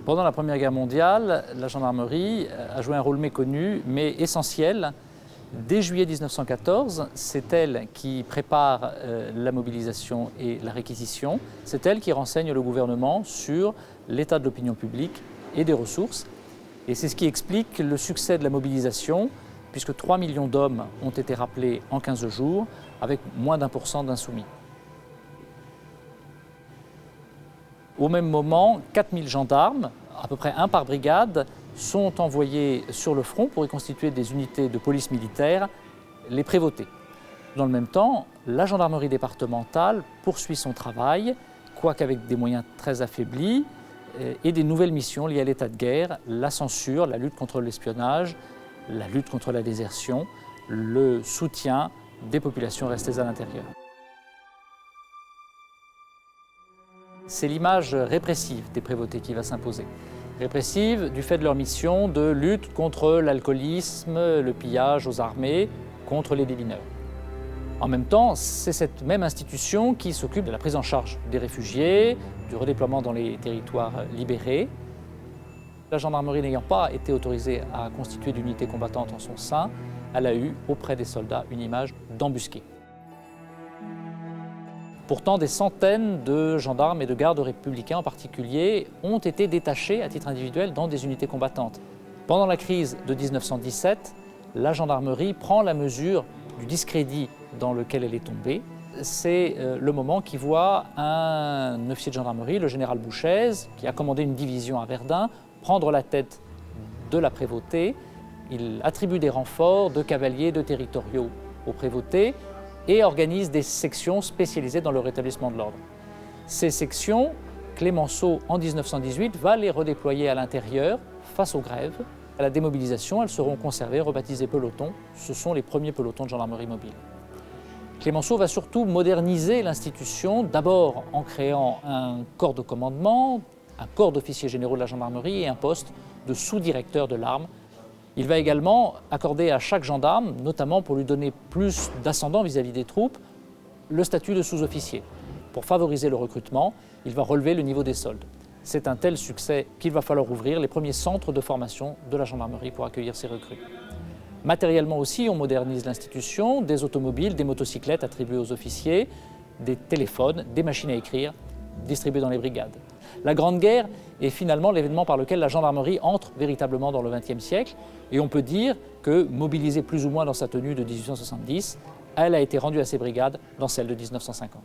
Pendant la Première Guerre mondiale, la gendarmerie a joué un rôle méconnu, mais essentiel. Dès juillet 1914, c'est elle qui prépare la mobilisation et la réquisition. C'est elle qui renseigne le gouvernement sur l'état de l'opinion publique et des ressources. Et c'est ce qui explique le succès de la mobilisation, puisque 3 millions d'hommes ont été rappelés en 15 jours, avec moins d'1% d'insoumis. Au même moment, 4000 gendarmes, à peu près un par brigade, sont envoyés sur le front pour y constituer des unités de police militaire, les prévôtés. Dans le même temps, la gendarmerie départementale poursuit son travail, quoique avec des moyens très affaiblis, et des nouvelles missions liées à l'état de guerre, la censure, la lutte contre l'espionnage, la lutte contre la désertion, le soutien des populations restées à l'intérieur. C'est l'image répressive des prévôtés qui va s'imposer. Répressive du fait de leur mission de lutte contre l'alcoolisme, le pillage aux armées, contre les délineurs. En même temps, c'est cette même institution qui s'occupe de la prise en charge des réfugiés, du redéploiement dans les territoires libérés. La gendarmerie n'ayant pas été autorisée à constituer d'unités combattantes en son sein, elle a eu auprès des soldats une image d'embusqué. Pourtant, des centaines de gendarmes et de gardes républicains en particulier ont été détachés à titre individuel dans des unités combattantes. Pendant la crise de 1917, la gendarmerie prend la mesure du discrédit dans lequel elle est tombée. C'est le moment qui voit un officier de gendarmerie, le général Bouchez, qui a commandé une division à Verdun, prendre la tête de la prévôté. Il attribue des renforts de cavaliers, de territoriaux aux prévôtés et organise des sections spécialisées dans le rétablissement de l'ordre. Ces sections, Clémenceau, en 1918, va les redéployer à l'intérieur face aux grèves. À la démobilisation, elles seront conservées, rebaptisées pelotons. Ce sont les premiers pelotons de gendarmerie mobile. Clémenceau va surtout moderniser l'institution, d'abord en créant un corps de commandement, un corps d'officiers généraux de la gendarmerie et un poste de sous-directeur de l'arme. Il va également accorder à chaque gendarme, notamment pour lui donner plus d'ascendant vis-à-vis des troupes, le statut de sous-officier. Pour favoriser le recrutement, il va relever le niveau des soldes. C'est un tel succès qu'il va falloir ouvrir les premiers centres de formation de la gendarmerie pour accueillir ces recrues. Matériellement aussi, on modernise l'institution, des automobiles, des motocyclettes attribuées aux officiers, des téléphones, des machines à écrire distribuées dans les brigades. La Grande Guerre est finalement l'événement par lequel la gendarmerie entre véritablement dans le XXe siècle et on peut dire que, mobilisée plus ou moins dans sa tenue de 1870, elle a été rendue à ses brigades dans celle de 1950.